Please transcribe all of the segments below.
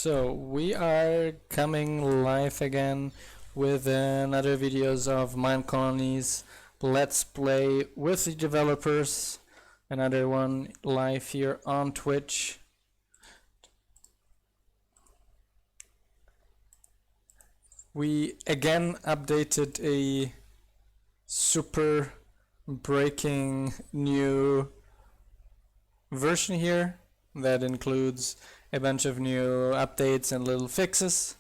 So we are coming live again with another videos of Minecolonies Let's Play with the developers. Another one live here on Twitch. We again updated a super breaking new version here that includes a bunch of new updates and little fixes,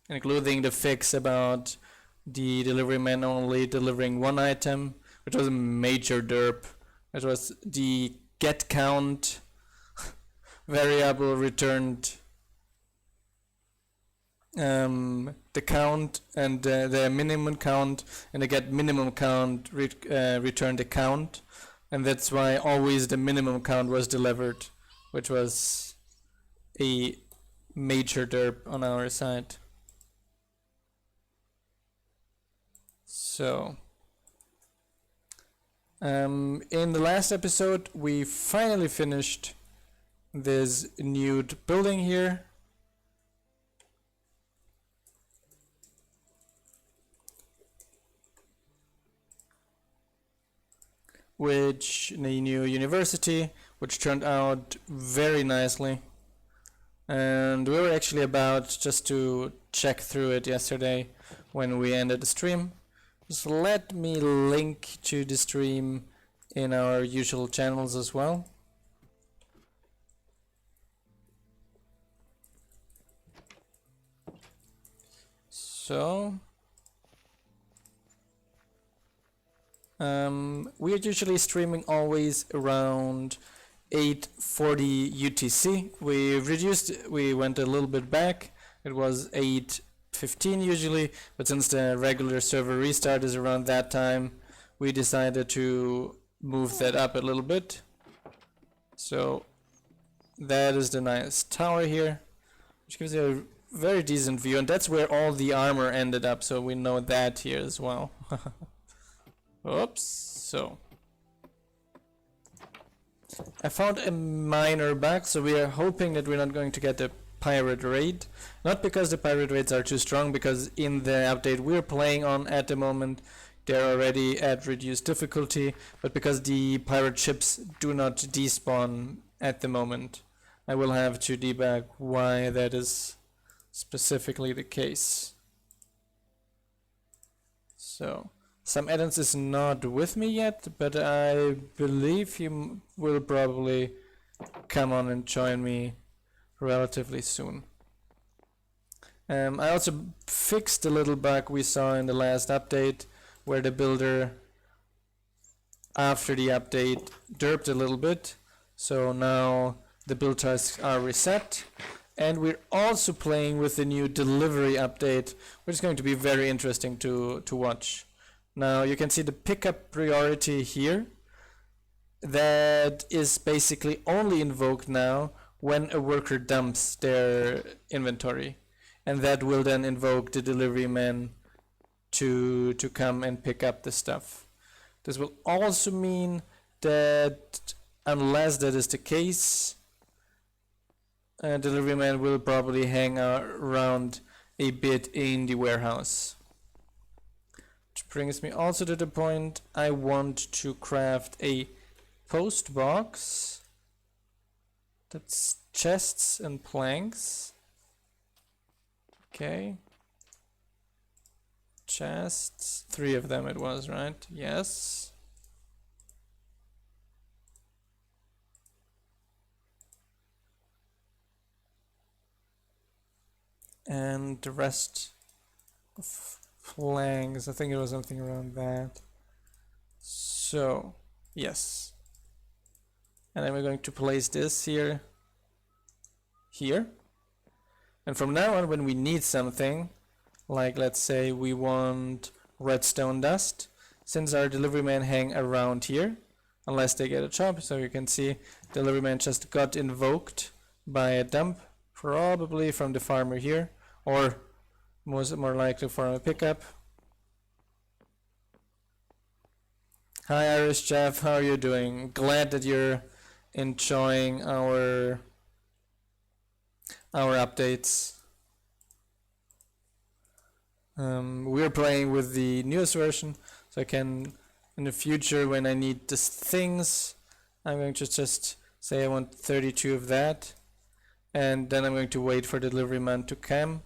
including the fix about the delivery man only delivering one item, which was a major derp. It was the get count variable returned the count and the minimum count, and the get minimum count returned the count, and that's why always the minimum count was delivered, which was a major derp on our side. So in the last episode we finally finished this nude building here, which the new university, which turned out very nicely, and we were actually about just to check through it yesterday when we ended the stream. Just let me link to the stream in our usual channels as well. So we are usually streaming always around 8:40 UTC. We went a little bit back. It was 8:15 usually, but since the regular server restart is around that time, we decided to move that up a little bit. So that is the nice tower here, which gives you a very decent view, and that's where all the armor ended up, so we know that here as well. Oops. So I found a minor bug, so we are hoping that we're not going to get a pirate raid. Not because the pirate raids are too strong, because in the update we're playing on at the moment they're already at reduced difficulty, but because the pirate ships do not despawn at the moment. I will have to debug why that is specifically the case. So Sam Adams is not with me yet, but I believe he will probably come on and join me relatively soon. I also fixed the little bug we saw in the last update, where the builder after the update derped a little bit, so now the build tasks are reset. And we're also playing with the new delivery update, which is going to be very interesting to watch. Now you can see the pickup priority here. That is basically only invoked now when a worker dumps their inventory, and that will then invoke the delivery man to come and pick up the stuff. This will also mean that unless that is the case, delivery man will probably hang around a bit in the warehouse. Which brings me also to the point I want to craft a post box. That's chests and planks. Okay. Chests, 3 of them it was, right? Yes. And the rest of planks, I think it was something around that. So yes, and then we're going to place this here, and from now on, when we need something, like let's say we want redstone dust, since our delivery men hang around here unless they get a job, so you can see delivery man just got invoked by a dump, probably from the farmer here, or more likely from a pickup. Hi Irish Jeff, how are you doing? Glad that you're enjoying our our updates. We're playing with the newest version, so I can, in the future, when I need these things, I'm going to just say I want 32 of that, and then I'm going to wait for the delivery man to come.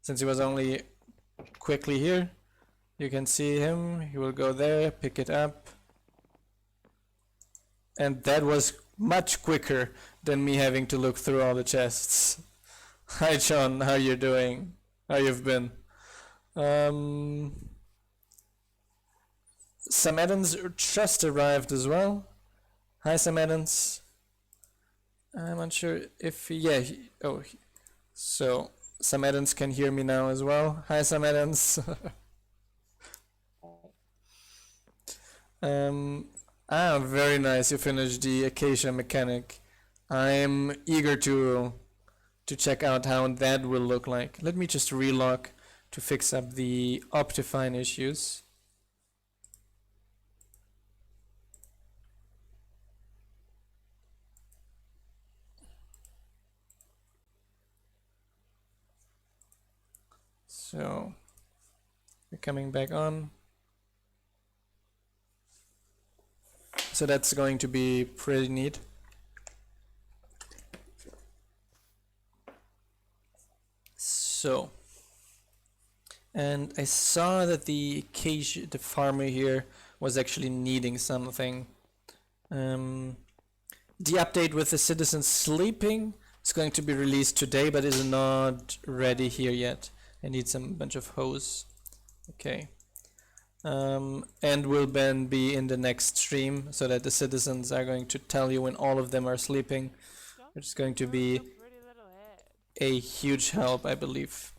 Since he was only quickly here, you can see him, he will go there, pick it up, and that was much quicker than me having to look through all the chests. Hi John, how you doing? How you've been? Sam Adams just arrived as well. Hi Sam Adams. I'm unsure if so Sam Adams can hear me now as well. Hi Sam Adams. Very nice. You finished the Acacia mechanic. I'm eager to check out how that will look like. Let me just relog to fix up the Optifine issues. So we're coming back on. So that's going to be pretty neat. So, and I saw that the farmer here was actually needing something. The update with the citizens sleeping is going to be released today, but is not ready here yet. I need some bunch of hose. Okay. And will then be in the next stream, so that the citizens are going to tell you when all of them are sleeping, which is going to be a huge help, I believe.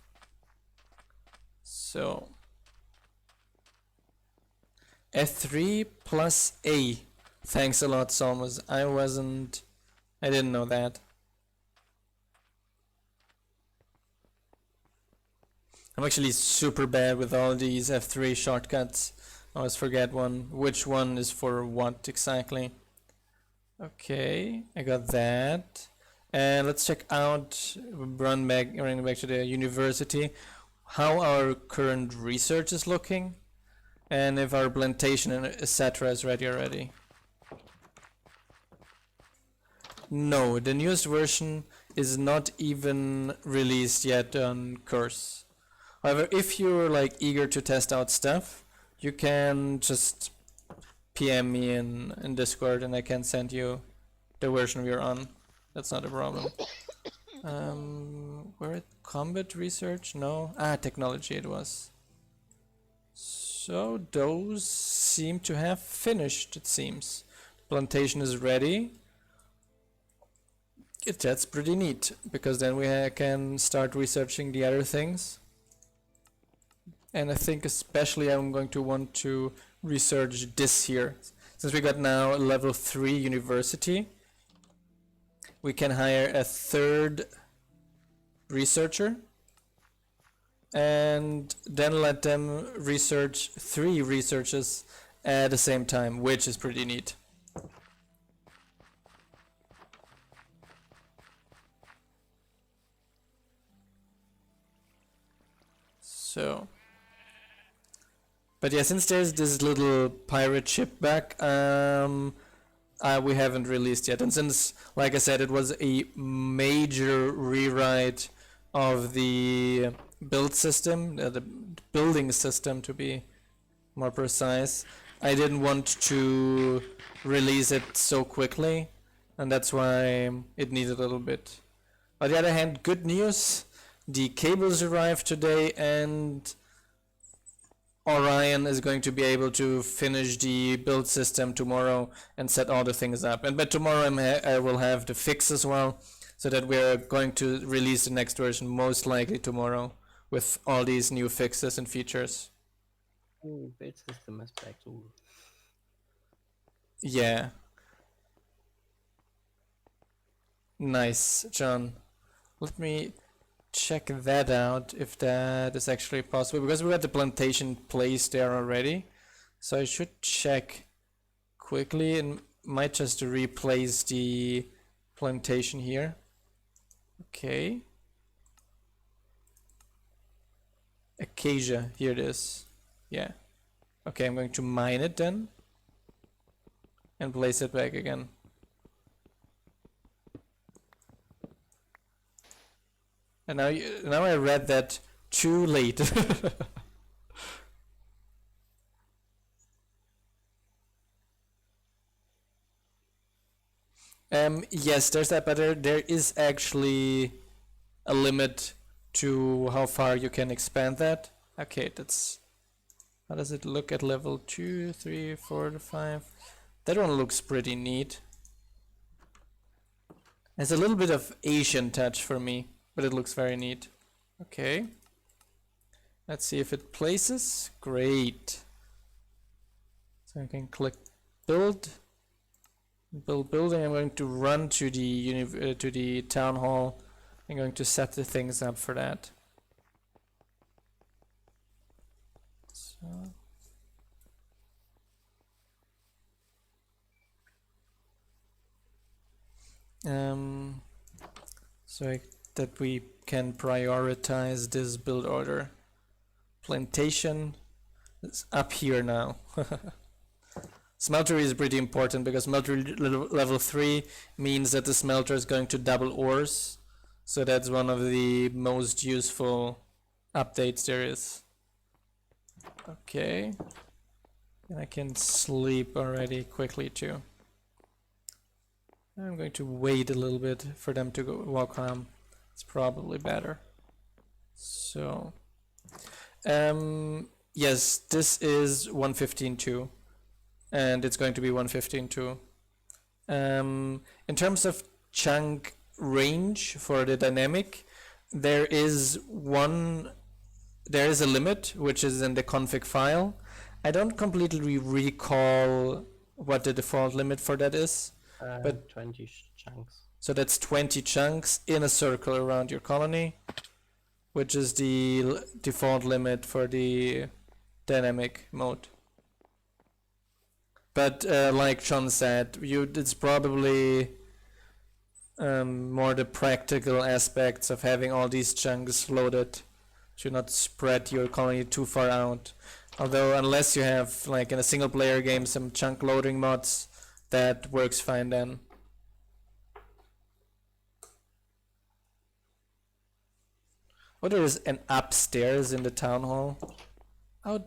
So F3 plus A. Thanks a lot, Solmus. I didn't know that. I'm actually super bad with all these F3 shortcuts. I always forget which one is for what exactly. Okay, I got that. And let's check out, running back to the university, how our current research is looking, and if our plantation and etc. is ready already. No, the newest version is not even released yet on Curse. However, if you're like eager to test out stuff, you can just PM me in Discord and I can send you the version we're on. That's not a problem. Where it combat research? No. Technology it was. So those seem to have finished, it seems. Plantation is ready. That's pretty neat, because then we can start researching the other things. And I think especially I'm going to want to research this here. Since we got now a level 3 university, we can hire a third researcher and then let them research 3 researches at the same time, which is pretty neat. So, but yeah, since there's this little pirate ship back, we haven't released yet. And since, like I said, it was a major rewrite of the build system, the building system to be more precise, I didn't want to release it so quickly, and that's why it needed a little bit. On the other hand, good news, the cables arrived today, and Orion is going to be able to finish the build system tomorrow and set all the things up. And by tomorrow I will have the fix as well, so that we're going to release the next version most likely tomorrow with all these new fixes and features. Build system is back too. Yeah. Nice, John. Let me check that out, if that is actually possible, because we got the plantation placed there already. So I should check quickly and might just replace the plantation here. Okay. Acacia, here it is. Yeah. Okay, I'm going to mine it then. And place it back again. And now I read that too late. Yes, there's that, but there is actually a limit to how far you can expand that. Okay, that's... How does it look at level 2, 3, 4, 5? That one looks pretty neat. It's a little bit of Asian touch for me, but it looks very neat. Okay. Let's see if it places. Great. So I can click build. Build building. I'm going to run to the town hall. I'm going to set the things up for that. So that we can prioritize this build order. Plantation is up here now. Smeltery is pretty important because smeltery level 3 means that the smelter is going to double ores. So that's one of the most useful updates there is. Okay. And I can sleep already quickly too. I'm going to wait a little bit for them to go walk home. It's probably better. So, yes, this is 115.2, and it's going to be 115.2. In terms of chunk range for the dynamic, there is a limit which is in the config file. I don't completely recall what the default limit for that is, but 20 chunks. So that's 20 chunks in a circle around your colony, which is the default limit for the dynamic mode. But like John said, it's probably more the practical aspects of having all these chunks loaded to not spread your colony too far out. Although unless you have, like in a single player game, some chunk loading mods, that works fine then. Oh, there is an upstairs in the town hall. Oh,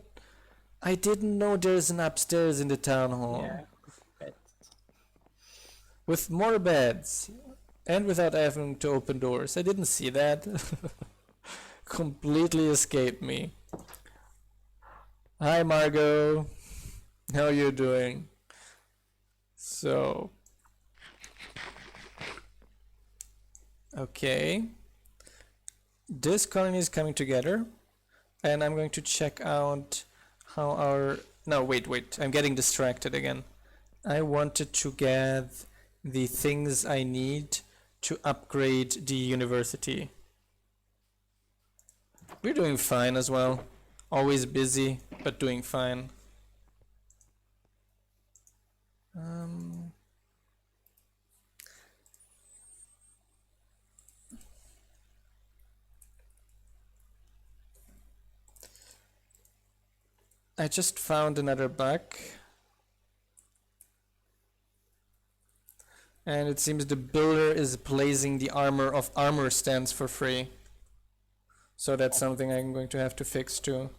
I didn't know there's an upstairs in the town hall. Yeah, beds. With more beds. And without having to open doors. I didn't see that. Completely escaped me. Hi Margot. How are you doing? So. Okay. This colony is coming together, and I'm going to check out how our... No, wait, I'm getting distracted again. I wanted to get the things I need to upgrade the university. We're doing fine as well. Always busy, but doing fine. I just found another bug. And it seems the builder is placing the armor stands for free. So that's something I'm going to have to fix too.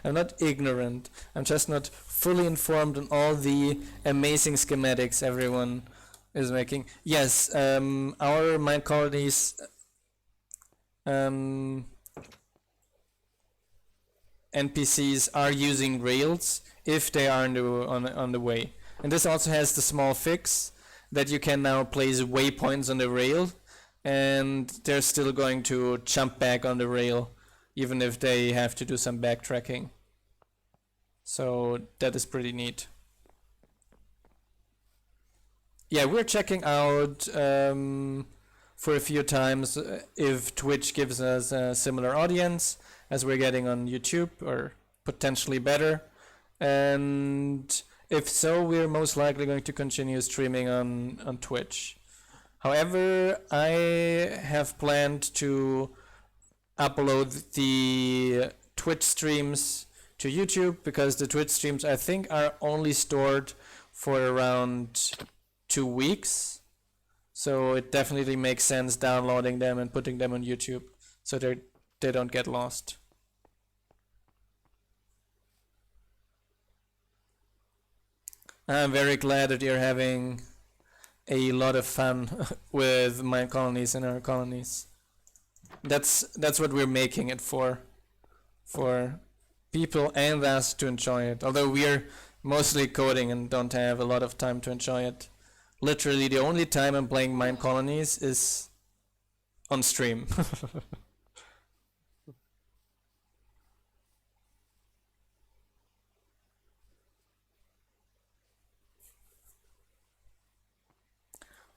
I'm not ignorant. I'm just not fully informed on all the amazing schematics everyone is making. Yes, our Minecolonies NPCs are using rails if they are on the way. And this also has the small fix that you can now place waypoints on the rail, and they're still going to jump back on the rail even if they have to do some backtracking. So that is pretty neat. Yeah, we're checking out for a few times if Twitch gives us a similar audience as we're getting on YouTube, or potentially better. And If so, we're most likely going to continue streaming on Twitch. However, I have planned to upload the Twitch streams to YouTube, because the Twitch streams I think are only stored for around 2 weeks. So it definitely makes sense downloading them and putting them on YouTube so they don't get lost. I'm very glad that you're having a lot of fun with Minecolonies and our colonies. That's what we're making it for people and us to enjoy it. Although we're mostly coding and don't have a lot of time to enjoy it. Literally, the only time I'm playing Minecolonies is on stream.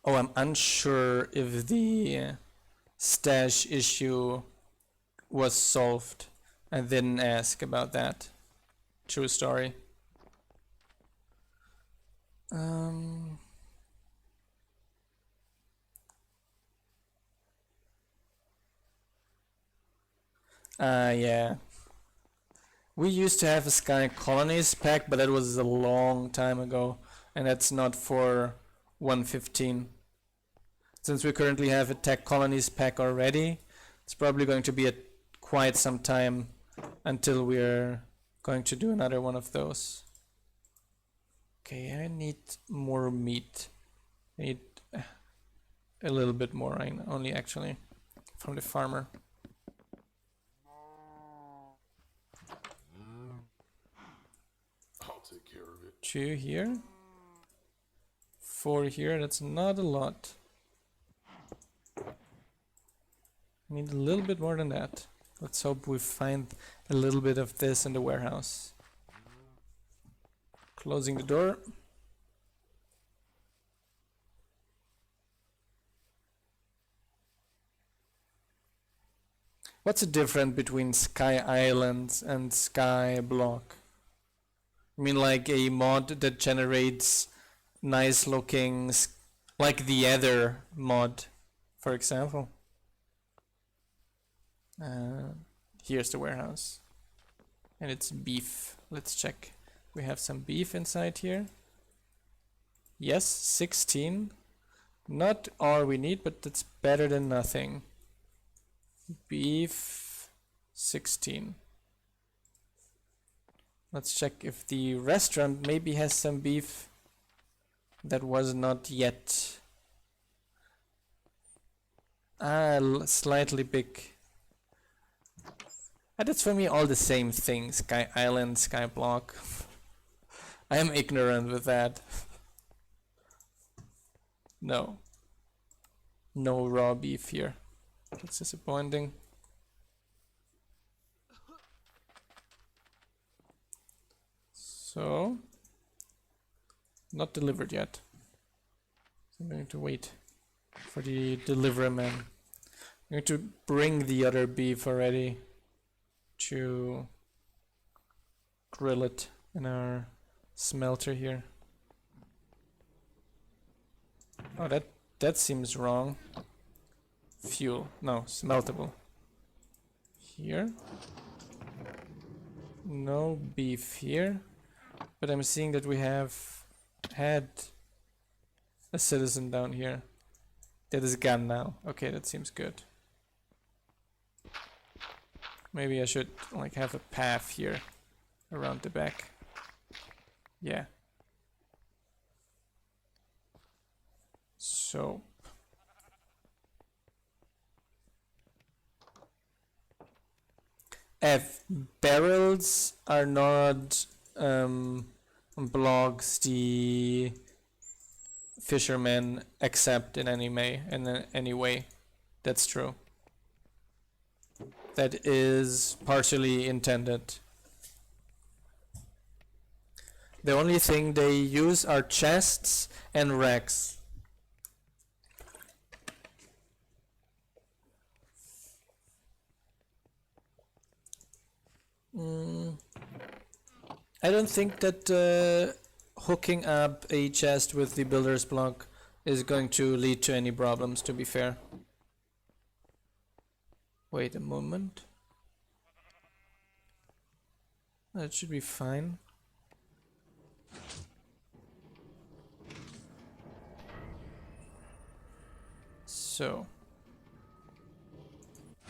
Oh, I'm unsure if the stash issue was solved. I didn't ask about that. True story. Yeah. We used to have a Sky Colonies pack, but that was a long time ago, and that's not for 1.15. Since we currently have a Tech Colonies pack already, it's probably going to be quite some time until we're going to do another one of those. Okay, I need more meat. I need a little bit more, only actually, from the farmer. I'll take care of it. 2 here. 4 here, that's not a lot. I need a little bit more than that. Let's hope we find a little bit of this in the warehouse. Closing the door. What's the difference between Sky Islands and Sky Block? I mean, like a mod that generates nice looking, like the Ether mod, for example. Here's the warehouse. And it's beef. Let's check. We have some beef inside here. Yes, 16. Not all we need, but that's better than nothing. Beef 16. Let's check if the restaurant maybe has some beef that was not yet. Slightly big. That's for me all the same thing. Sky Island, Sky Block. I am ignorant with that. No. No raw beef here. That's disappointing. So, not delivered yet. So I'm going to wait for the delivery man. I'm going to bring the other beef already to grill it in our smelter here. Oh, that seems wrong. Fuel, no, smeltable. Here. No beef here. But I'm seeing that we have had a citizen down here that is gone now. Okay, that seems good. Maybe I should like have a path here around the back. Yeah. So if barrels are not blocks the fishermen accept in any way. That's true. That is partially intended. The only thing they use are chests and racks. I don't think that hooking up a chest with the builder's block is going to lead to any problems, to be fair. Wait a moment. That should be fine. So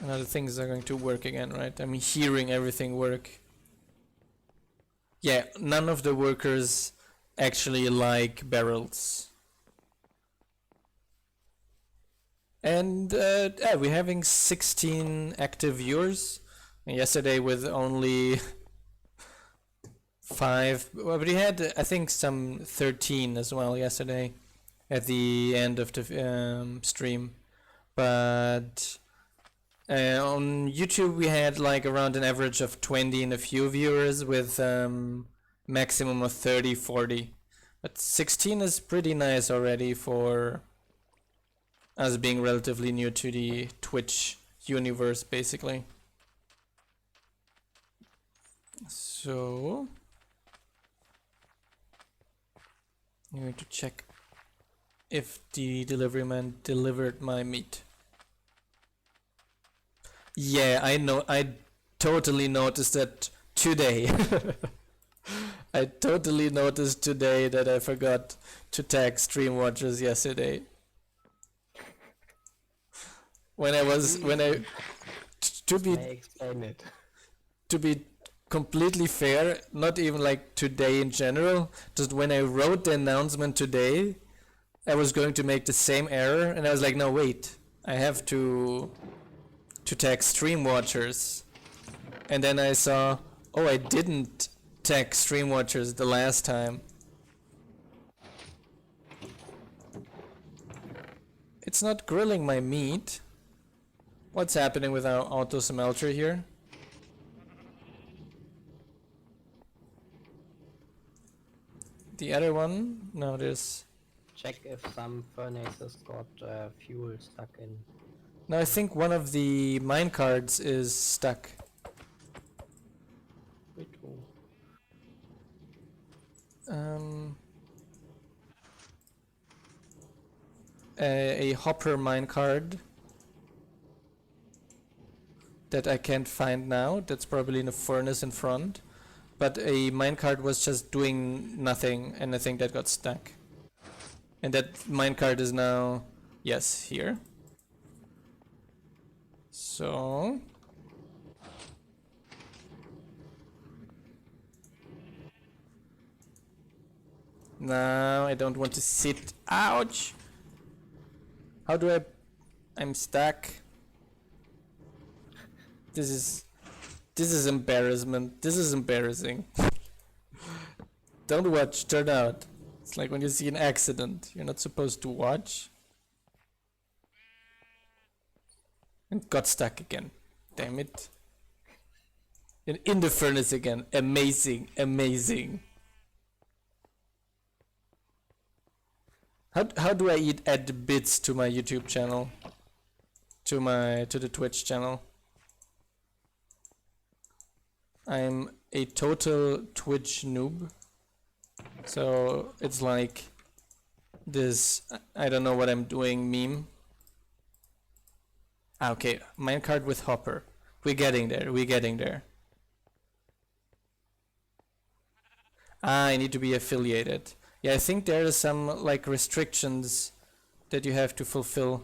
now the things are going to work again, right? I'm hearing everything work. Yeah, none of the workers actually like barrels. And yeah, we're having 16 active viewers. Yesterday with only 5, well, but we had I think some 13 as well yesterday at the end of the stream. But on YouTube we had like around an average of 20 and a few viewers with maximum of 30, 40. But 16 is pretty nice already for us being relatively new to the Twitch universe, basically. So I'm going to check if the delivery man delivered my meat. Yeah, I know. I totally noticed that today. I totally noticed today that I forgot to tag stream watchers yesterday. Explain it. To be completely fair, not even like today in general, just when I wrote the announcement today, I was going to make the same error, and I was like, no, wait, I have to tag stream watchers. And then I saw, oh, I didn't tag stream watchers the last time. It's not grilling my meat. What's happening with our auto smelter here? The other one? No, there's... Check if some furnaces got fuel stuck in. No, I think one of the mine cards is stuck. Which one? A hopper mine card that I can't find now. That's probably in a furnace in front. But a minecart was just doing nothing, and I think that got stuck. And that minecart is now, yes, here. So now I don't want to sit. Ouch! How do I... I'm stuck. This is embarrassment. This is embarrassing. Don't watch, turn out. It's like when you see an accident. You're not supposed to watch. And got stuck again. Damn it. And in the furnace again. Amazing, amazing. How do I add bits to my YouTube channel? To the Twitch channel? I'm a total Twitch noob. So it's like this I don't know what I'm doing meme. Okay, minecart with hopper. We're getting there, we're getting there. I need to be affiliated. Yeah, I think there are some like restrictions that you have to fulfill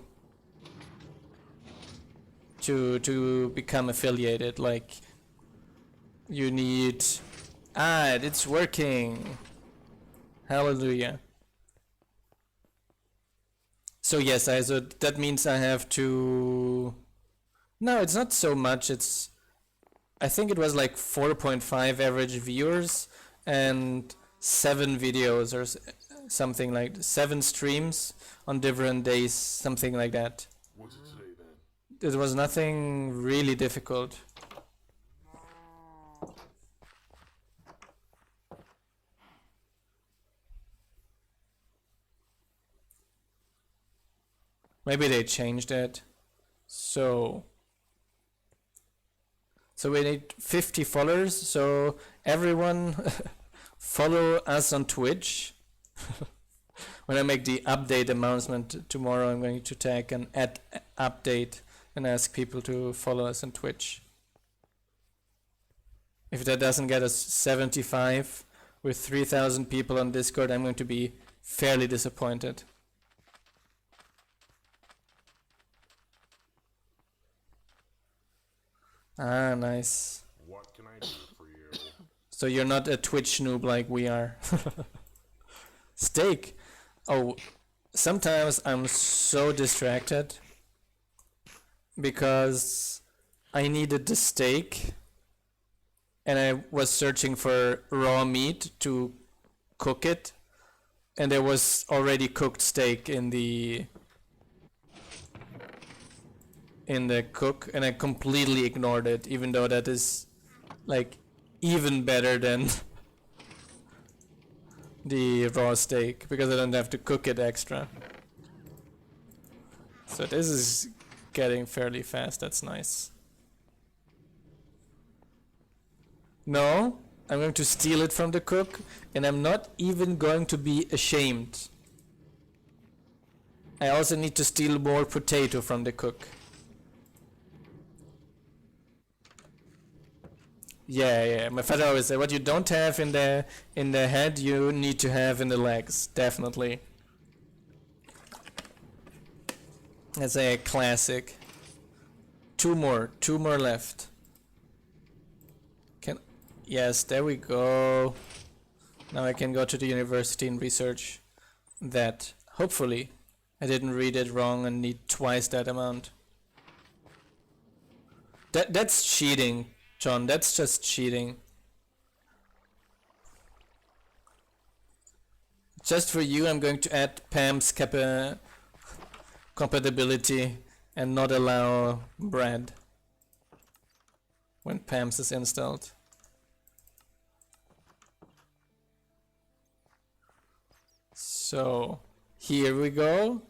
to become affiliated. Like you need... it's working. Hallelujah. So yes, so that means I have to... No, it's not so much. It's... I think it was like 4.5 average viewers and 7 videos or something like 7 streams on different days, something like that. What's it say then? It was nothing really difficult. Maybe they changed it. So we need 50 followers, so everyone follow us on Twitch. When I make the update announcement tomorrow, I'm going to tag an @update and ask people to follow us on Twitch. If that doesn't get us 75 with 3,000 people on Discord, I'm going to be fairly disappointed. Ah, nice. What can I do for you? So you're not a Twitch noob like we are. Steak. Oh, sometimes I'm so distracted because I needed the steak and I was searching for raw meat to cook it, and there was already cooked steak in the cook, and I completely ignored it, even though that is like even better than the raw steak, because I don't have to cook it extra. So this is getting fairly fast. That's nice. No, I'm going to steal it from the cook, and I'm not even going to be ashamed. I also need to steal more potato from the cook. Yeah, my father always said, what you don't have in the head, you need to have in the legs, definitely. That's a classic. Two more left. Yes, there we go. Now I can go to the university and research that. Hopefully, I didn't read it wrong and need twice that amount. That's cheating, John. That's just cheating. Just for you, I'm going to add Pam's compatibility and not allow bread when Pam's is installed. So here we go.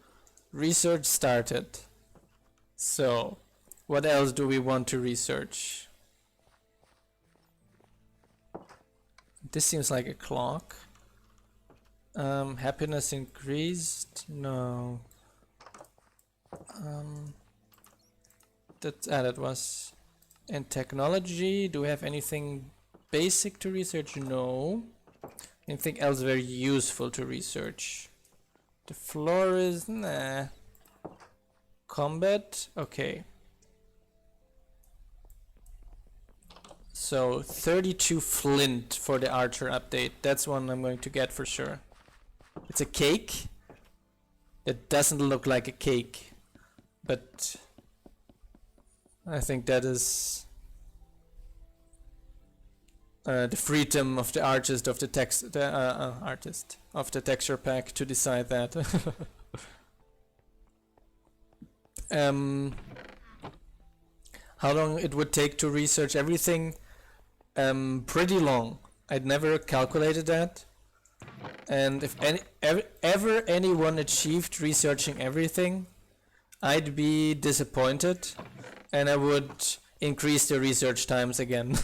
Research started. So what else do we want to research? This seems like a clock. Happiness increased? No. That was in technology. Do we have anything basic to research? No. Anything else very useful to research? The floor is nah. Combat? Okay. So 32 flint for the archer update. That's one I'm going to get for sure. It's a cake. It doesn't look like a cake, but I think that is the freedom of the artist of the artist of the texture pack to decide that. How long it would take to research everything? Pretty long. I'd never calculated that. And if ever anyone achieved researching everything, I'd be disappointed, and I would increase the research times again.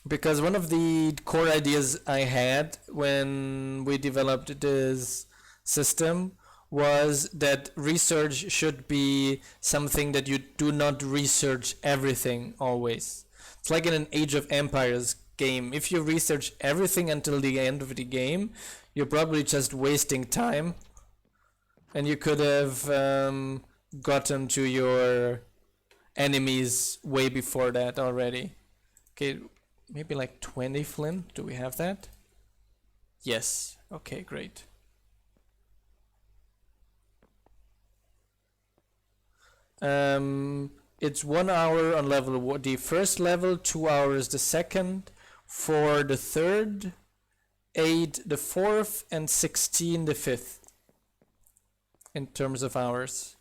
Because one of the core ideas I had when we developed this system was that research should be something that you do not research everything always. It's like in an Age of Empires game. If you research everything until the end of the game, you're probably just wasting time, and you could have gotten to your enemies way before that already. Okay, maybe like 20 flint. Do we have that? Yes. Okay, great. It's 1 hour on level the first level, 2 hours the second, 4 the third, 8 the fourth, and 16 the fifth in terms of hours.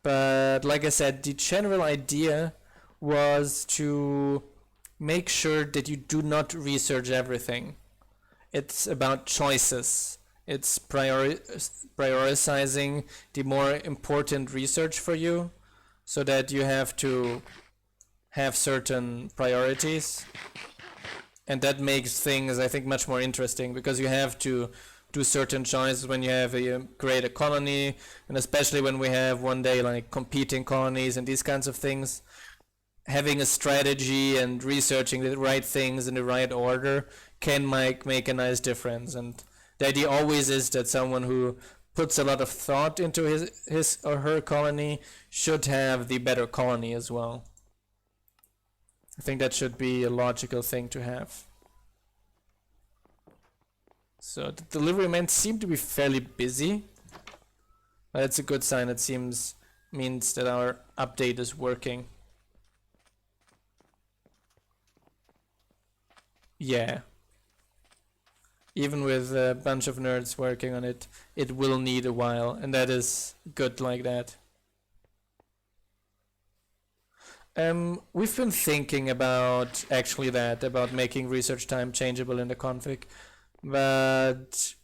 But like I said, the general idea was to make sure that you do not research everything. It's about choices. It's prioritizing the more important research for you, so that you have to have certain priorities. And that makes things, I think, much more interesting, because you have to do certain choices when you have create a colony, and especially when we have one day like competing colonies and these kinds of things. Having a strategy and researching the right things in the right order can make a nice difference. And the idea always is that someone who puts a lot of thought into his or her colony should have the better colony as well. I think that should be a logical thing to have. So the delivery men seem to be fairly busy. But that's a good sign. It means that our update is working. Yeah. Even with a bunch of nerds working on it, it will need a while, and that is good like that. We've been thinking about about making research time changeable in the config, but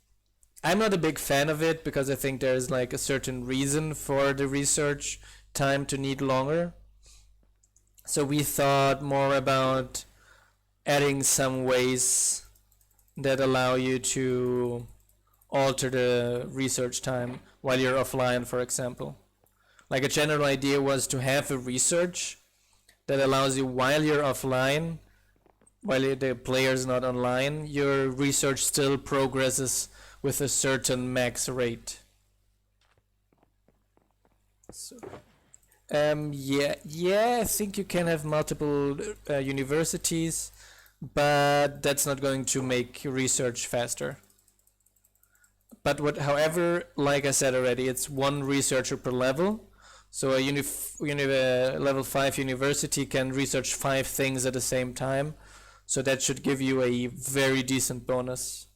I'm not a big fan of it because I think there's like a certain reason for the research time to need longer. So we thought more about adding some ways that allow you to alter the research time while you're offline, for example. Like a general idea was to have a research that allows you, while you're offline, while the player's not online, your research still progresses with a certain max rate. So, yeah, I think you can have multiple universities, but that's not going to make research faster. But however, like I said already, it's one researcher per level. So a level 5 university can research 5 things at the same time. So that should give you a very decent bonus.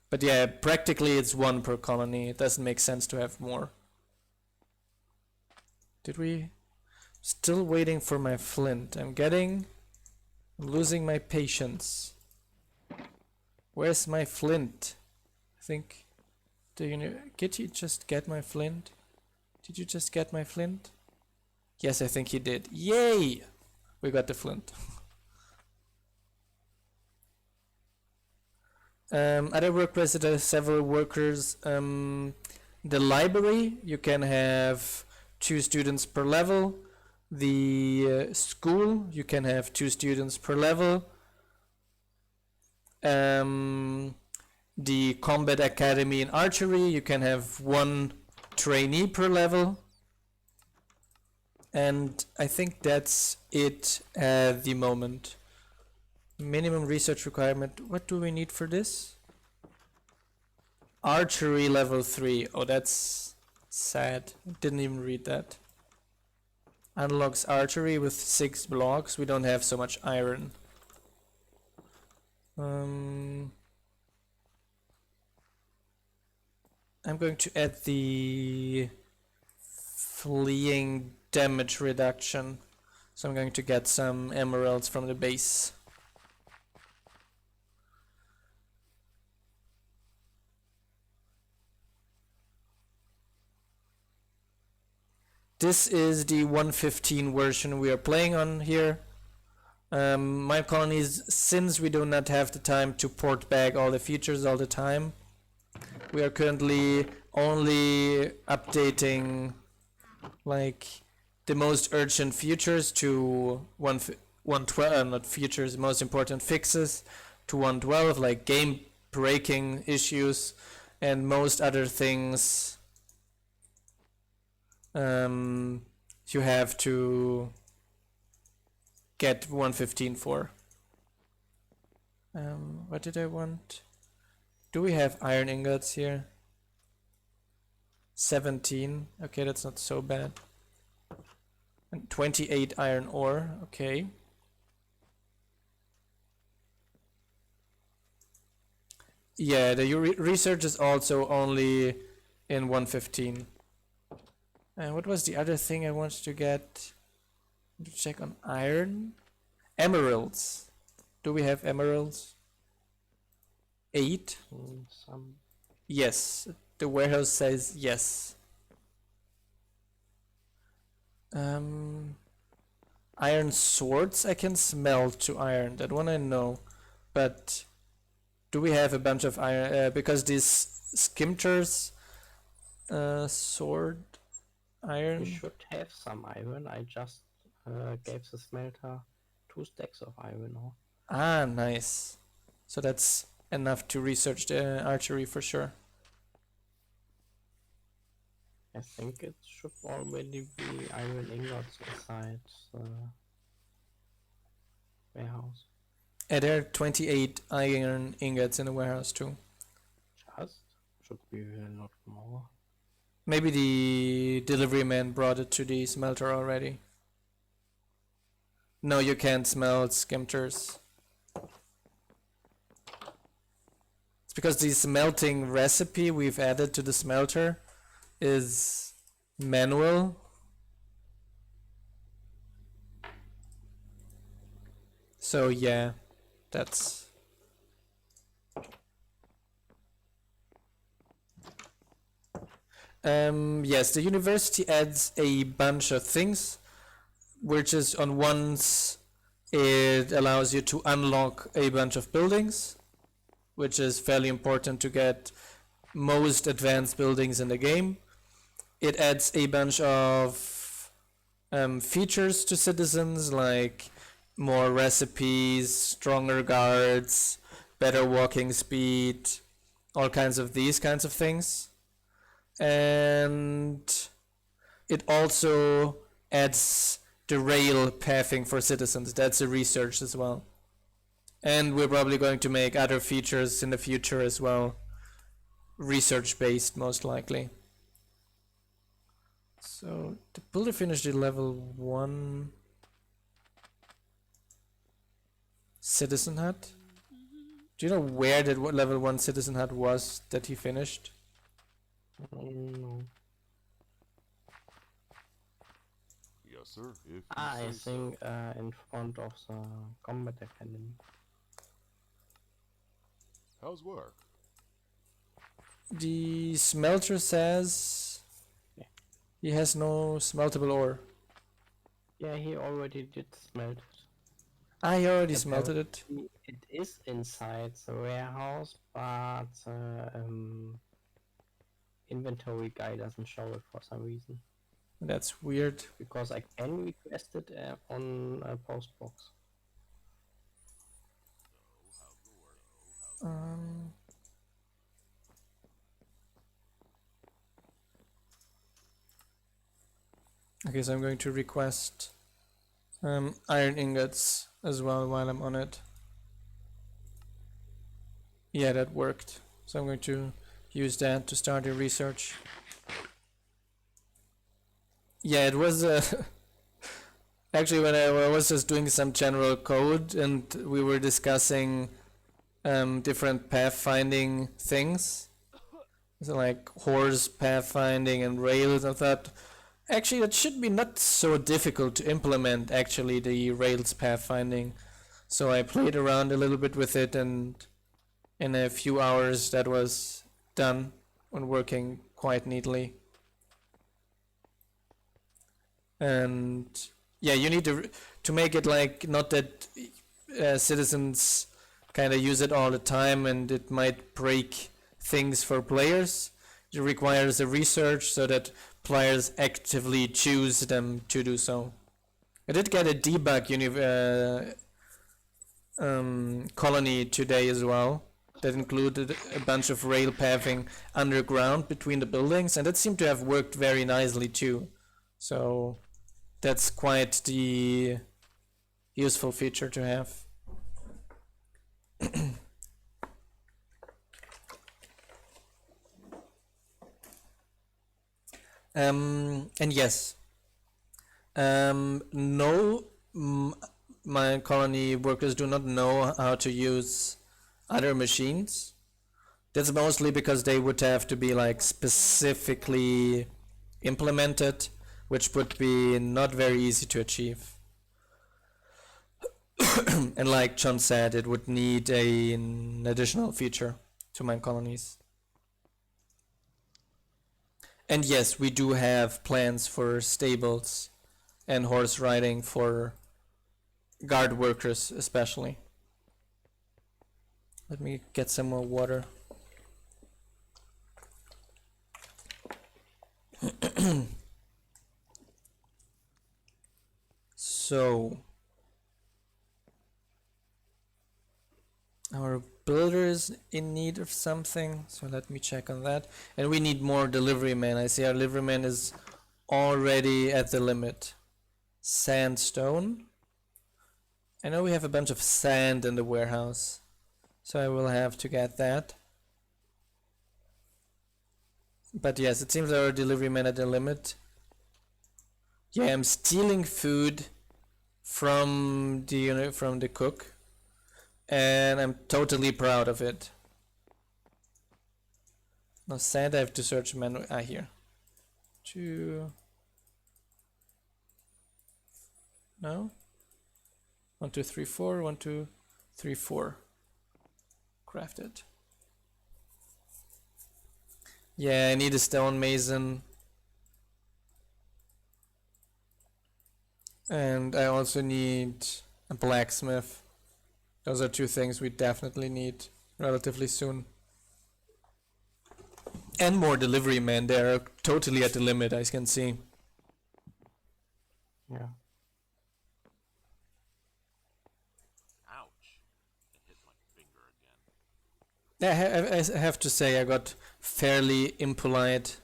But yeah, practically it's 1 per colony. It doesn't make sense to have more. Still waiting for my flint. I'm losing my patience. Where's my flint? I think... Did you just get my flint? Did you just get my flint? Yes, I think he did. Yay! We got the flint. Other workplaces, there are several workers. The library, you can have 2 students per level. The school, you can have 2 students per level. The combat academy in archery, you can have 1 trainee per level. And I think that's it at the moment. Minimum research requirement. What do we need for this? Archery level 3. Oh, that's sad. Didn't even read that. Unlocks archery with 6 blocks. We don't have so much iron. I'm going to add the fleeing damage reduction. So I'm going to get some emeralds from the base. This is the 1.15 version we are playing on here. Minecolonies, since we do not have the time to port back all the features all the time, we are currently only updating like the most urgent features to 1.12, not features, most important fixes to 1.12, like game breaking issues, and most other things you have to get 1.15 for. What did I want? Do we have iron ingots here? 17. Okay, that's not so bad. And 28 iron ore. Okay. Yeah, the research is also only in 1.15. And what was the other thing I wanted to get? To check on iron. Emeralds. Do we have emeralds? 8? Some. Yes. The warehouse says yes. Iron swords I can smelt to iron. That one I know. But do we have a bunch of iron? Because these skimters sword iron. You should have some iron. I just gave the smelter 2 stacks of iron ore. Ah, nice. So that's enough to research the archery for sure. I think it should already be iron ingots inside the warehouse. And there are 28 iron ingots in the warehouse too. Just should be a lot more. Maybe the delivery man brought it to the smelter already. No, you can't smelt skimters. It's because the smelting recipe we've added to the smelter is manual. So yeah, that's... yes, the university adds a bunch of things, which is on once it allows you to unlock a bunch of buildings, which is fairly important to get most advanced buildings in the game. It adds a bunch of features to citizens, like more recipes, stronger guards, better walking speed, all kinds of these kinds of things. And it also adds the rail pathing for citizens. That's a research as well. And we're probably going to make other features in the future as well. Research based, most likely. So the builder finished the level 1 citizen hut. Do you know where that level 1 citizen hut was that he finished? No. Yes, sir. If you I say so. think in front of the combat academy. How's work? The smelter says he has no smeltable ore. Yeah, he already did smelt it. I already But smelted it. It is inside the warehouse, but inventory guy doesn't show it for some reason. That's weird. Because I can request it on a post box. Okay, so I'm going to request iron ingots as well while I'm on it. Yeah, that worked. So I'm going to use that to start the research. Yeah, it was actually when I was just doing some general code and we were discussing different pathfinding things. So like horse pathfinding and rails. I thought actually it should be not so difficult to implement actually the rails pathfinding. So I played around a little bit with it, and in a few hours that was done and working quite neatly. And yeah, you need to make it like not that citizens kind of use it all the time and it might break things for players. It requires a research so that players actively choose them to do so. I did get a debug colony today as well that included a bunch of rail pathing underground between the buildings, and that seemed to have worked very nicely too. So that's quite the useful feature to have. And yes, no, my colony workers do not know how to use other machines. That's mostly because they would have to be like specifically implemented, which would be not very easy to achieve. And like John said, it would need an additional feature to Minecolonies. And yes, we do have plans for stables and horse riding for guard workers especially. Let me get some more water. So our builder is in need of something, so let me check on that. And we need more delivery men. I see our delivery man is already at the limit. Sandstone. I know we have a bunch of sand in the warehouse, so I will have to get that. But yes, it seems our delivery men at the limit. Yeah, I'm stealing food from the cook, and I'm totally proud of it. No sand, I have to search menu. Here. 2. No? 1, 2, 3, 4. 1, 2, 3, 4. Crafted. Yeah, I need a stone mason. And I also need a blacksmith. Those are 2 things we definitely need relatively soon. And more delivery men. They are totally at the limit, I can see. Yeah. Ouch. It hit my finger again. I have to say I got fairly impolite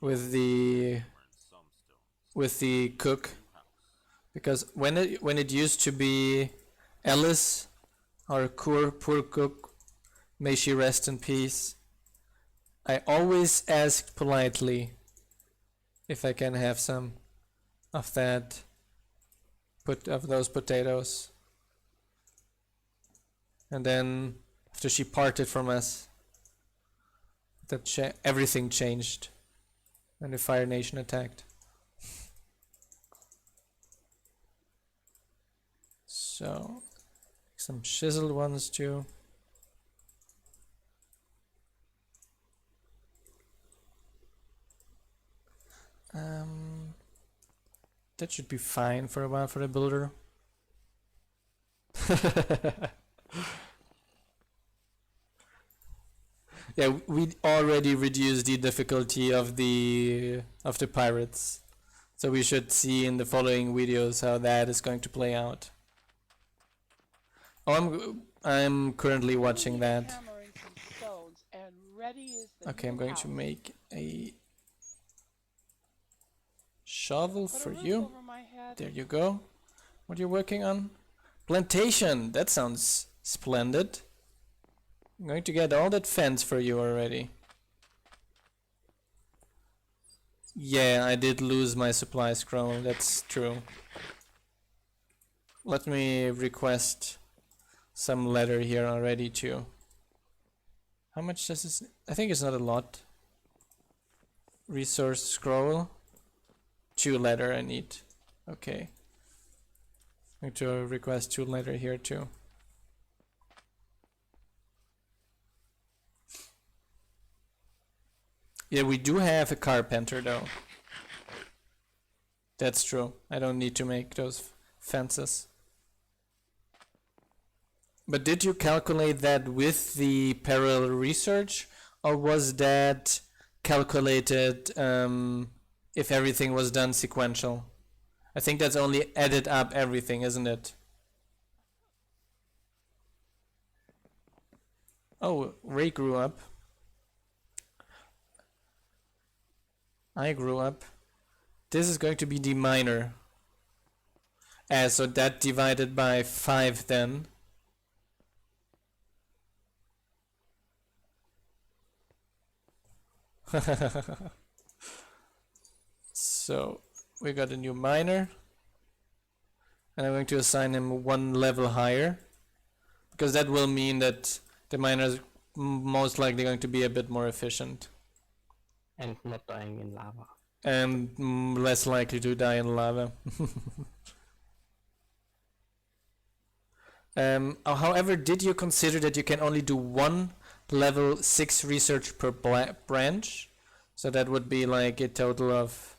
with the cook, because when it used to be Alice, our poor cook, may she rest in peace, I always asked politely if I can have some of that, of those potatoes. And then after she parted from us, everything changed when the Fire Nation attacked. So, some chiseled ones too. That should be fine for a while for the builder. Yeah, we already reduced the difficulty of the pirates, so we should see in the following videos how that is going to play out. Oh, I'm currently watching that. Okay, I'm going to make a shovel for you. There you go. What are you working on? Plantation. That sounds splendid. I'm going to get all that fence for you already. Yeah, I did lose my supply scroll. That's true. Let me request some leather here already too. How much does this? I think it's not a lot. Resource scroll. 2 leather I need. Okay. I'm going to request 2 leather here too. Yeah, we do have a carpenter though. That's true. I don't need to make those fences. But did you calculate that with the parallel research, or was that calculated if everything was done sequential? I think that's only added up everything, isn't it? Oh, Ray grew up. I grew up. This is going to be the minor. So that divided by 5 then. So we got a new miner, and I'm going to assign him 1 level higher, because that will mean that the miner is most likely going to be a bit more efficient. And not dying in lava. And less likely to die in lava. However, did you consider that you can only do 1 level 6 research per branch? So that would be like a total of...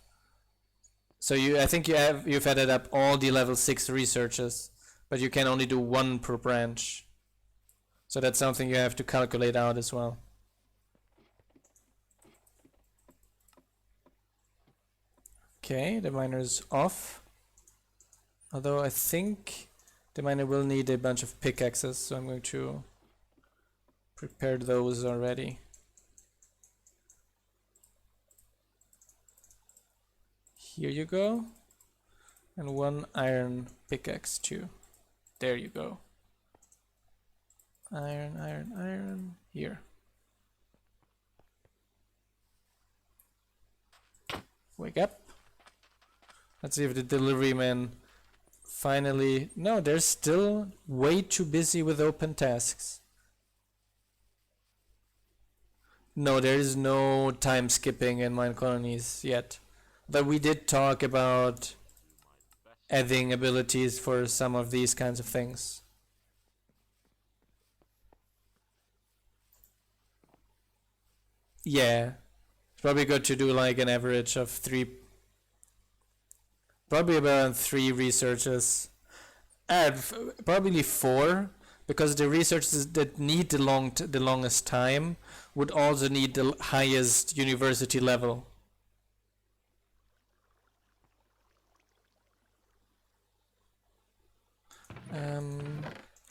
So I think you've added up all the level 6 researches. but you can only do one per branch. So that's something you have to calculate out as well. Okay, the miner is off. Although I think the miner will need a bunch of pickaxes, so I'm going to prepare those already. Here you go. And one iron pickaxe too. There you go. Iron, iron, iron. Here. Wake up. Let's see if the delivery man finally... No, they're still way too busy with open tasks. No, there is no time skipping in Minecolonies yet. But we did talk about adding abilities for some of these kinds of things. Yeah, it's probably good to do like an average of 3, probably about 3 researches, and probably 4, because the researchers that need the longest time would also need the highest university level.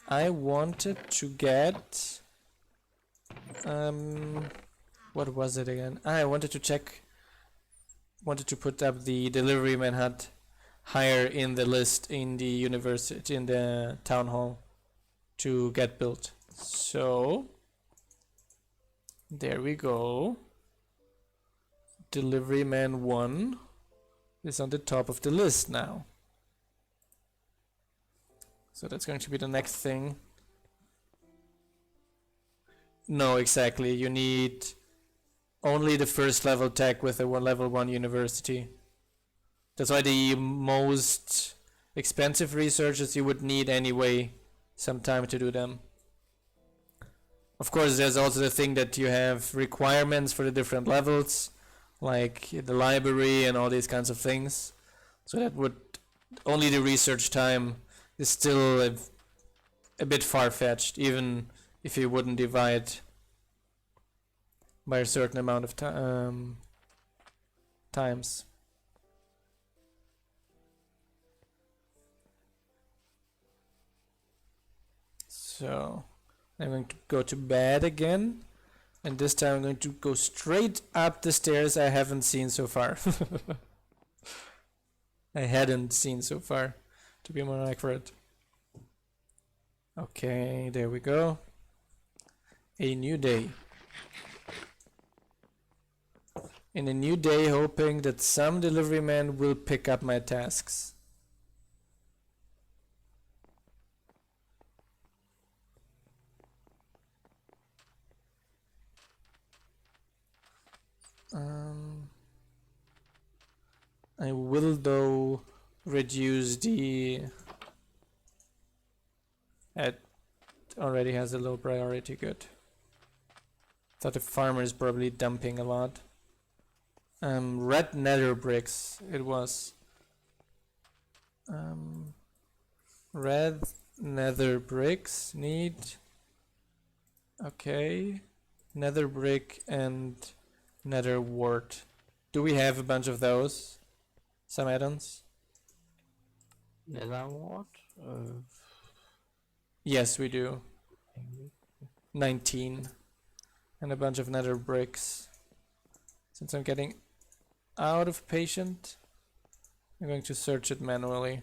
I wanted to get what was it again? I wanted to check, wanted to put up the delivery man hut higher in the list in the university, in the town hall, to get built. So there we go. Delivery man 1 is on the top of the list now. So that's going to be the next thing. No, exactly. You need only the first level tech with a level 1 university. That's why the most expensive researches you would need anyway some time to do them. Of course, there's also the thing that you have requirements for the different levels, like the library and all these kinds of things. So that would, only the research time is still a bit far-fetched, even if you wouldn't divide by a certain amount of times. So I'm going to go to bed again, and this time I'm going to go straight up the stairs I haven't seen so far. I hadn't seen so far, to be more accurate. Okay, there we go. A new day. In a new day, hoping that some delivery man will pick up my tasks. I will though reduce the... It already has a low priority, good. Thought the farmer is probably dumping a lot. Red nether bricks, it was. Red nether bricks need... Okay. Nether brick and nether wart. Do we have a bunch of those? Some add-ons? Nether wart? Yes, we do. 19. And a bunch of nether bricks. Since I'm getting out of patient, I'm going to search it manually.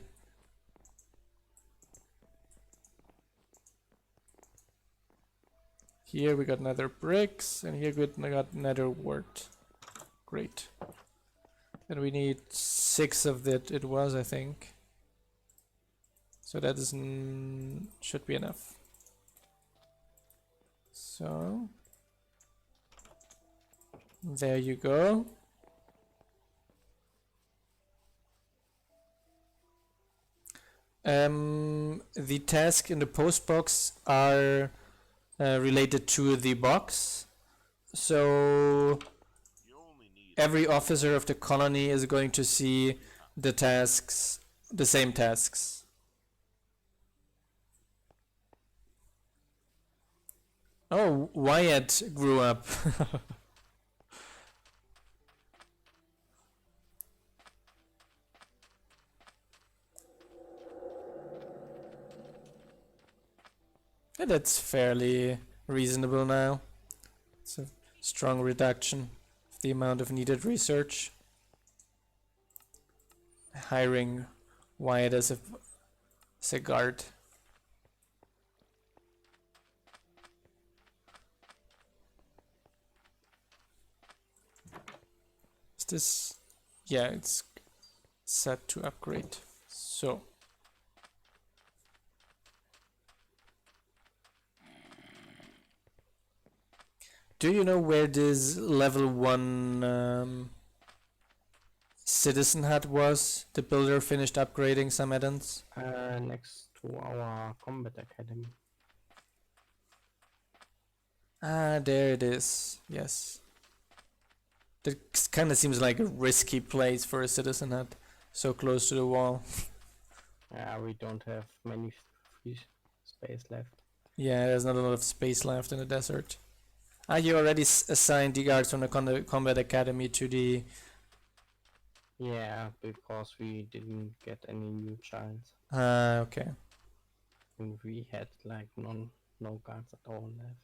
Here we got nether bricks, and here we got nether wart. Great. And we need 6 of that, it was, I think. So that is should be enough. So there you go. The task in the post box are related to the box. So every officer of the colony is going to see the tasks, the same tasks. Oh, Wyatt grew up. Yeah, that's fairly reasonable now. It's a strong reduction of the amount of needed research. Hiring Wyatt as a guard. Is this? Yeah, it's set to upgrade. So. Do you know where this level 1 citizen hut was? The builder finished upgrading some add-ons? Next to our combat academy. Ah, there it is. Yes. That kind of seems like a risky place for a citizen hut. So close to the wall. Yeah, we don't have many free space left. Yeah, there's not a lot of space left in the desert. Ah, you already assigned the guards from the combat academy to the... Yeah, because we didn't get any new giants. Ah, okay. And we had like no guards at all left.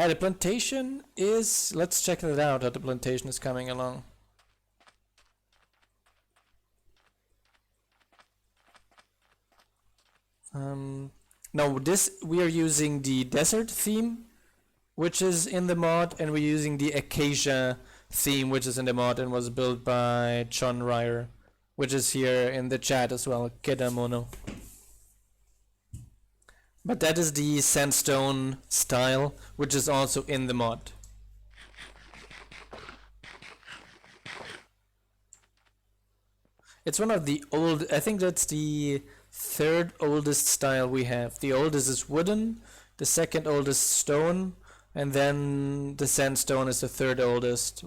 The plantation is... Let's check it out, how the plantation is coming along. No, this we are using the desert theme, which is in the mod, and we're using the acacia theme, which is in the mod and was built by John Ryer, which is here in the chat as well, Kedamono. But that is the sandstone style, which is also in the mod. It's one of the old, I think that's the third oldest style we have. The oldest is wooden, the second oldest stone, and then the sandstone is the third oldest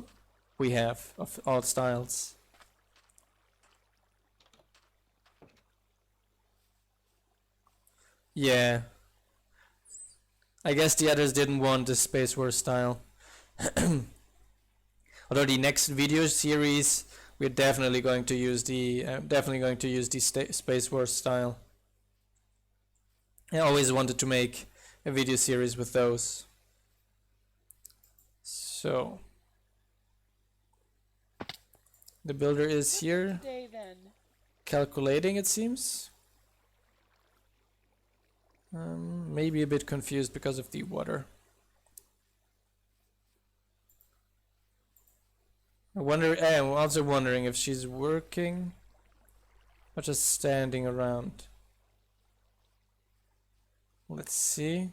we have of all styles. Yeah. I guess the others didn't want the Space War style. Although the next video series, we're definitely going to use the Space War style. I always wanted to make a video series with those. So the builder is here calculating, it seems. Maybe a bit confused because of the water. I'm also wondering if she's working or just standing around. Let's see.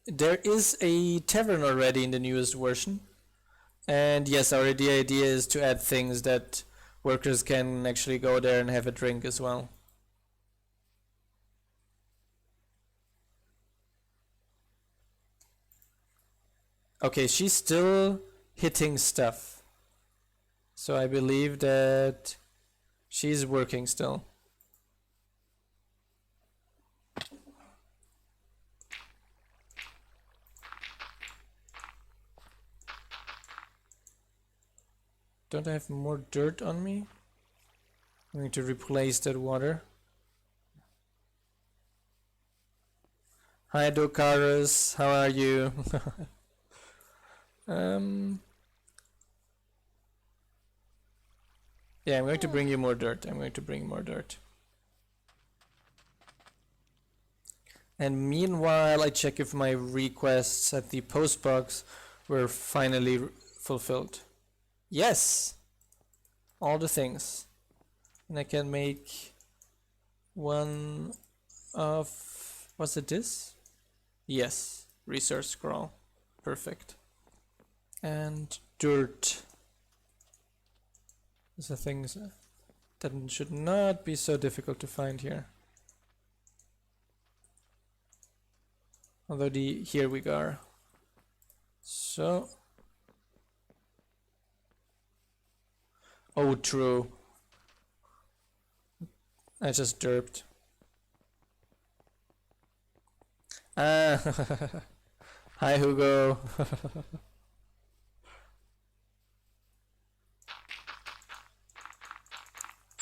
There is a tavern already in the newest version. And yes, the idea is to add things that workers can actually go there and have a drink as well. Okay, she's still hitting stuff. So I believe that she's working still. Don't I have more dirt on me? I'm going to replace that water. Hi Dokarus, how are you? Yeah, I'm going to bring you more dirt. I'm going to bring more dirt. And meanwhile, I check if my requests at the post box were finally fulfilled. Yes! All the things. And I can make one of... Was it this? Yes. Research scroll. Perfect. And dirt. These are things that should not be so difficult to find here. Although here we go. So. Oh, true. I just derped. Ah, hi Hugo.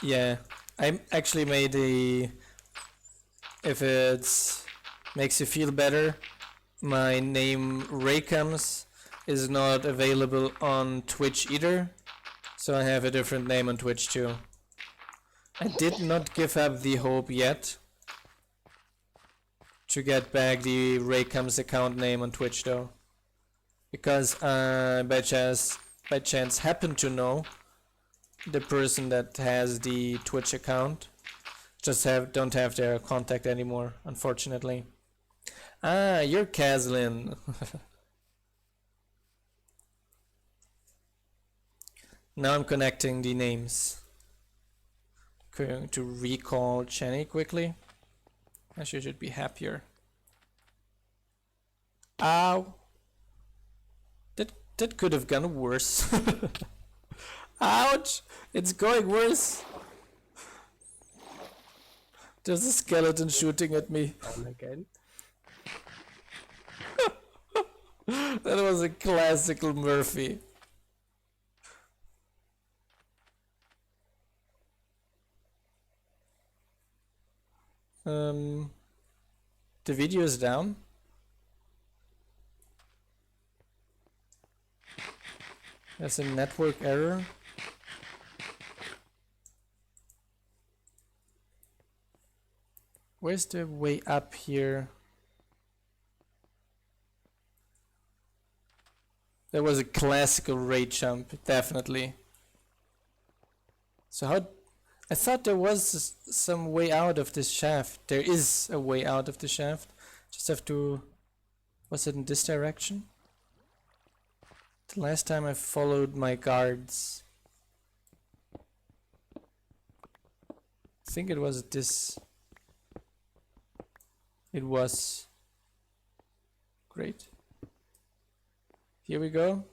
Yeah, I actually made a. If it makes you feel better, my name Raycoms is not available on Twitch either, so I have a different name on Twitch too. I did not give up the hope yet to get back the Raycoms account name on Twitch though, because by chance happen to know the person that has the Twitch account. Just don't have their contact anymore, unfortunately. Ah, you're Caslin. Now I'm connecting the names. Going to recall Chenny quickly. Actually, should be happier. Ow! That could have gone worse. Ouch! It's going worse. There's a skeleton shooting at me. Down again. That was a classical Murphy. The video is down. That's a network error. Where's the way up here? There was a classical rate jump, definitely. So how... I thought there was some way out of this shaft. There is a way out of the shaft. Just have to... Was it in this direction? The last time I followed my guards. I think it was this... It was... Great. Here we go.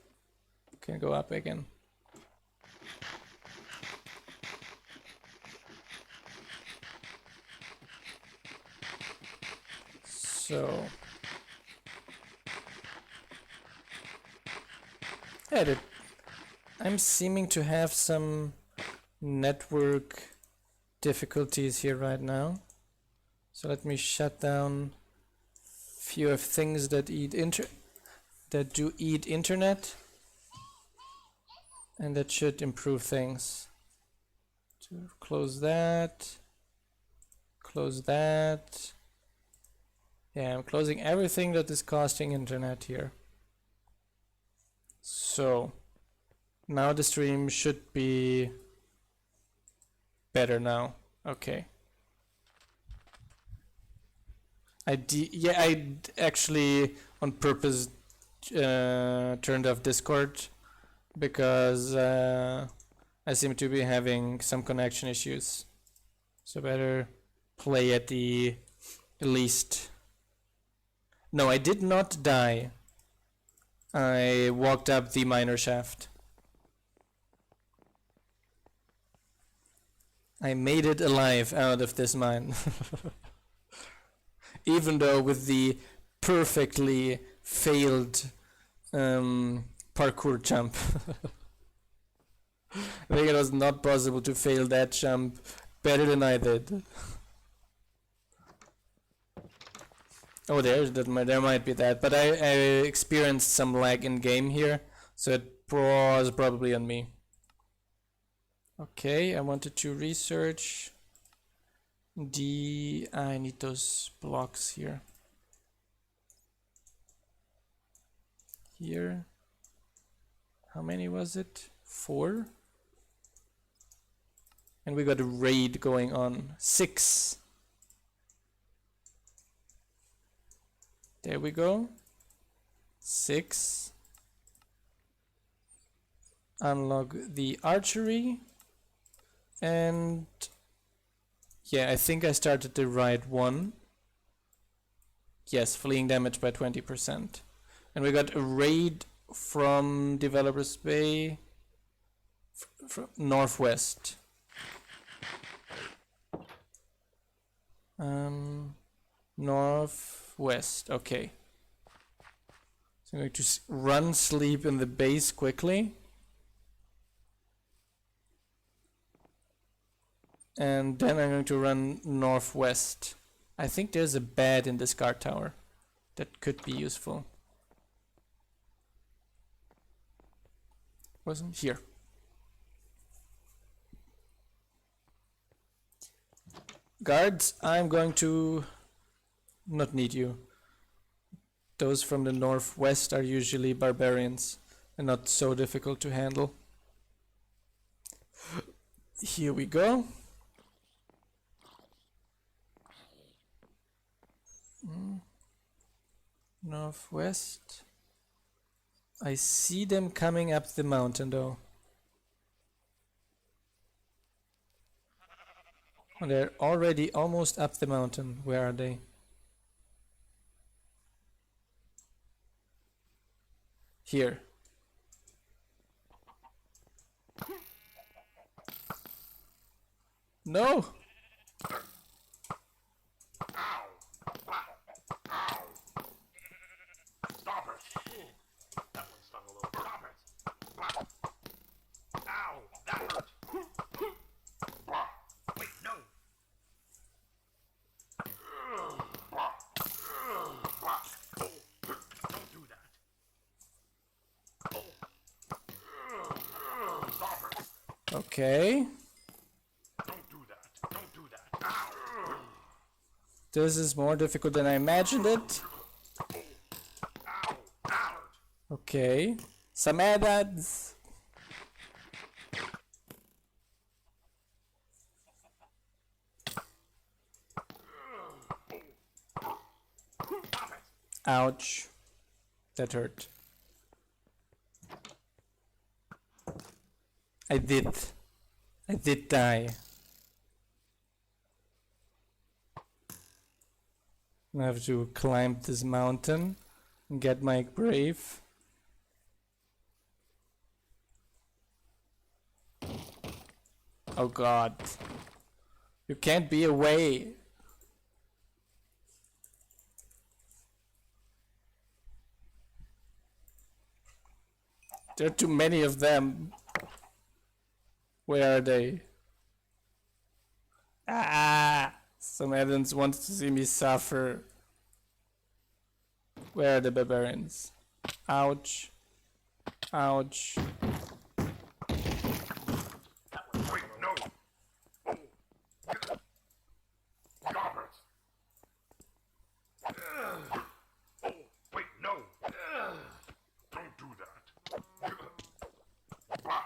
Can go up again. So... Edit. I'm seeming to have some network difficulties here right now. So let me shut down a few of things that do eat internet, and that should improve things. To close that. Close that. Yeah, I'm closing everything that is costing internet here. So now the stream should be better now. Okay. I actually on purpose turned off Discord because I seem to be having some connection issues. So better play at the least. No, I did not die. I walked up the miner shaft. I made it alive out of this mine. Even though with the perfectly failed parkour jump. I think it was not possible to fail that jump better than I did. Oh, there might be that, but I experienced some lag in game here, so it was probably on me. Okay, I wanted to research I need those blocks here. Here. How many was it? 4? And we got a raid going on. 6. There we go. 6. Unlock the archery. And yeah, I think I started the right one. Yes, fleeing damage by 20%. And we got a raid from Developers Bay from northwest. Northwest. Okay. So I'm going to run sleep in the base quickly. And then I'm going to run northwest. I think there's a bed in this guard tower that could be useful. Wasn't here. Guards, I'm going to not need you. Those from the northwest are usually barbarians and not so difficult to handle. Here we go. Northwest. I see them coming up the mountain though. Oh, they're already almost up the mountain. Where are they? Here. No! Stop it! That one stung a little. Stop it! Ow! That hurt! Wait, no! Don't do that. Stop it! Okay. Don't do that. Don't do that. Ow! This is more difficult than I imagined it. Ow! Ow! Okay. Some add-ons. Ouch. That hurt. I did die. I have to climb this mountain and get my brave. Oh god. You can't be away. There are too many of them. Where are they? Ah! Some evidence wants to see me suffer. Where are the barbarians? Ouch. Ouch. Wait, no! Oh! Stop it! Oh, wait, no! Don't do that. Bah.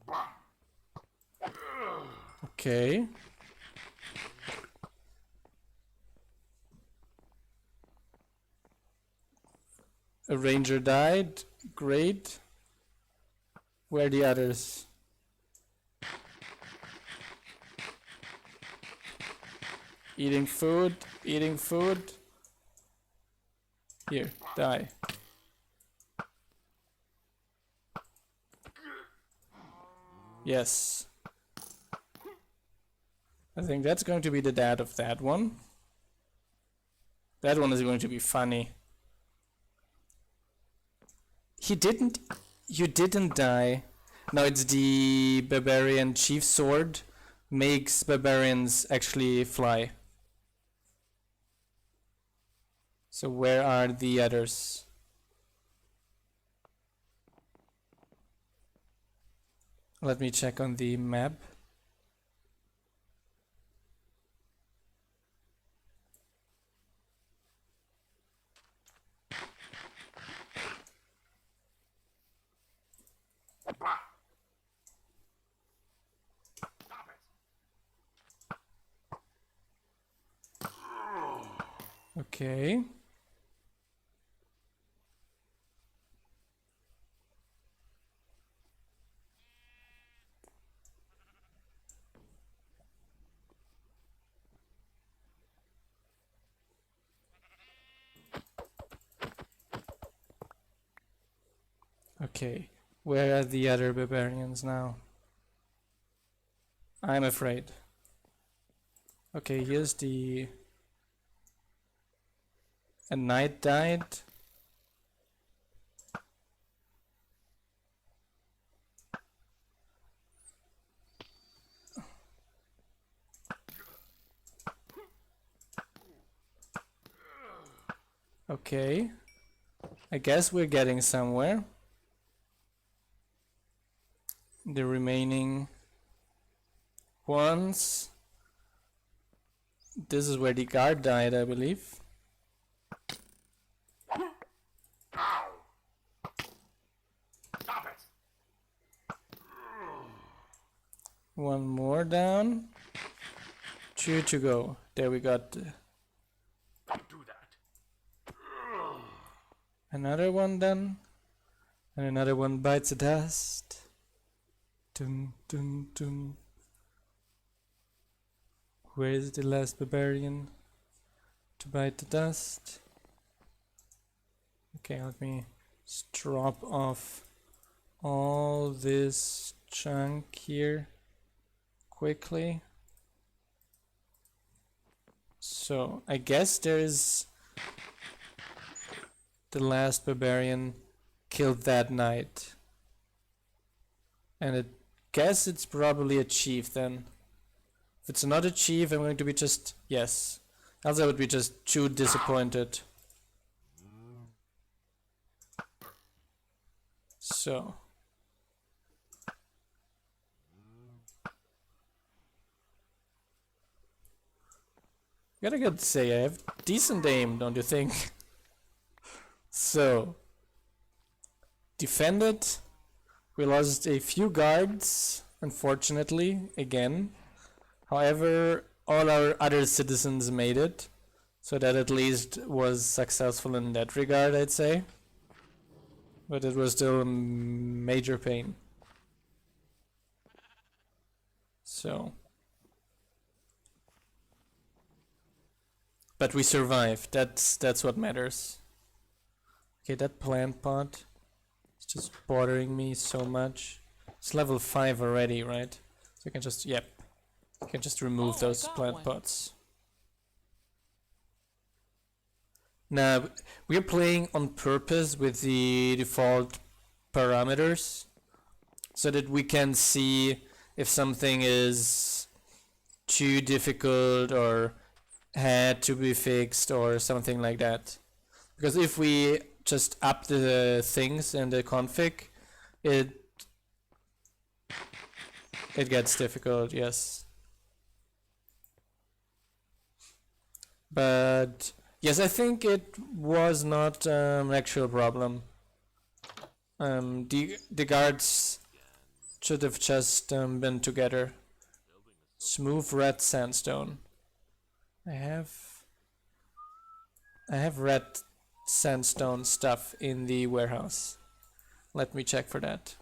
Bah. Okay. A ranger died. Great. Where are the others? Eating food. Eating food. Here, die. Yes. I think that's going to be the dad of that one. That one is going to be funny. You didn't die. No, it's the barbarian chief sword makes barbarians actually fly. So where are the others? Let me check on the map. Bah. Stop it. Okay. Okay. Where are the other barbarians now? I'm afraid. Okay, here's the... A knight died. Okay. I guess we're getting somewhere. The remaining ones. This is where the guard died, I believe. Stop it! One more down. 2 to go. There we got Don't do that. another one done. And another one bites the dust. Dun dun dun. Where is the last barbarian to bite the dust? Okay, let me just drop off all this junk here quickly. So I guess there's the last barbarian killed that knight. And I guess it's probably a chief then. If it's not a chief, I'm going to be just... Yes. Else I would be just too disappointed. So. Gotta say, I have decent aim, don't you think? So. Defended. We lost a few guards, unfortunately, again. However, all our other citizens made it, so that at least was successful in that regard, I'd say. But it was still a major pain. So. But we survived, that's what matters. Okay, that plant pot is just bothering me so much. It's level 5 already, right? So you can just, yep. You can just remove those plant pots. Now, we're playing on purpose with the default parameters so that we can see if something is too difficult or had to be fixed or something like that. Because if we just up the things in the config, it gets difficult, yes. But yes, I think it was not an actual problem. The guards should have just been together. Smooth red sandstone. I have red sandstone stuff in the warehouse. Let me check for that.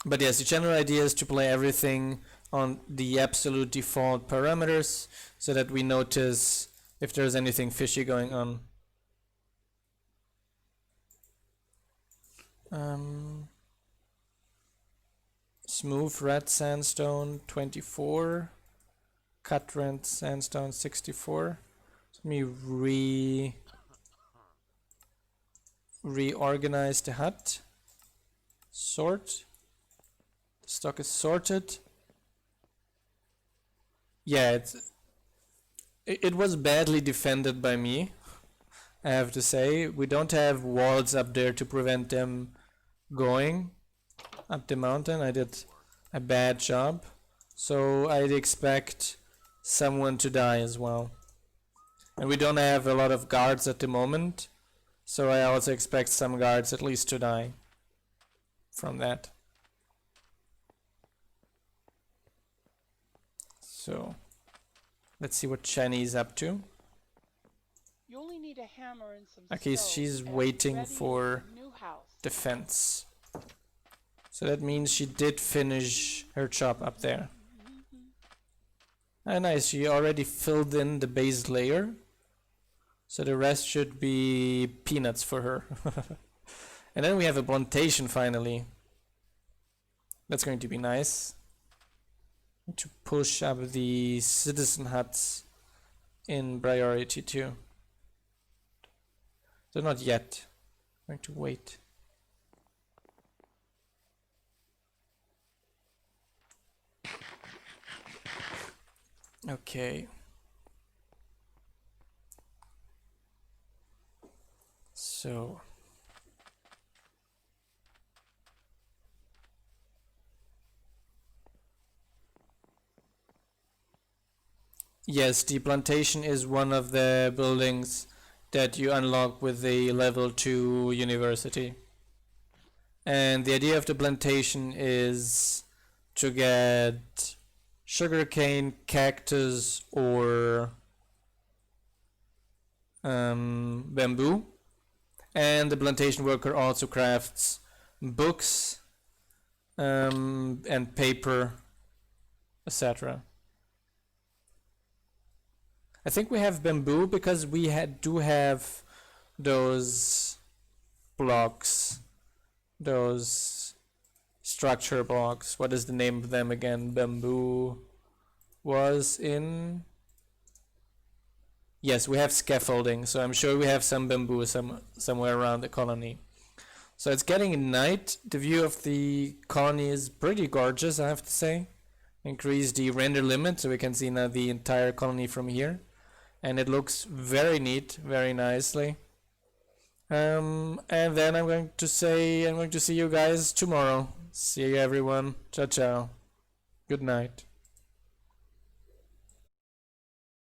But yes, the general idea is to play everything on the absolute default parameters so that we notice if there's anything fishy going on. Smooth red sandstone 24, cut red sandstone 64. Let me reorganize the hut. Sort. The stock is sorted. Yeah, it was badly defended by me, I have to say. We don't have walls up there to prevent them going up the mountain. I did a bad job, so I'd expect someone to die as well. And we don't have a lot of guards at the moment, so I also expect some guards at least to die from that. So let's see what Shani's up to. You only need a hammer and some Okay, stone she's and waiting ready for new house. defense. So that means she did finish her job up there. Ah, nice, she already filled in the base layer. So the rest should be peanuts for her. And then we have a plantation finally. That's going to be nice. To push up the citizen huts in priority too. So not yet. I'm going to wait. Okay. So yes, the plantation is one of the buildings that you unlock with the level 2 university. And the idea of the plantation is to get sugarcane, cactus, or bamboo. And the plantation worker also crafts books and paper, etc. I think we have bamboo because we do have those blocks, those structure blocks. What is the name of them again? Bamboo was in... Yes, we have scaffolding, so I'm sure we have some bamboo somewhere around the colony. So it's getting night. The view of the colony is pretty gorgeous, I have to say. Increase the render limit so we can see now the entire colony from here. And it looks very neat, very nicely. And then I'm going to see you guys tomorrow. See you everyone. Ciao ciao. Good night.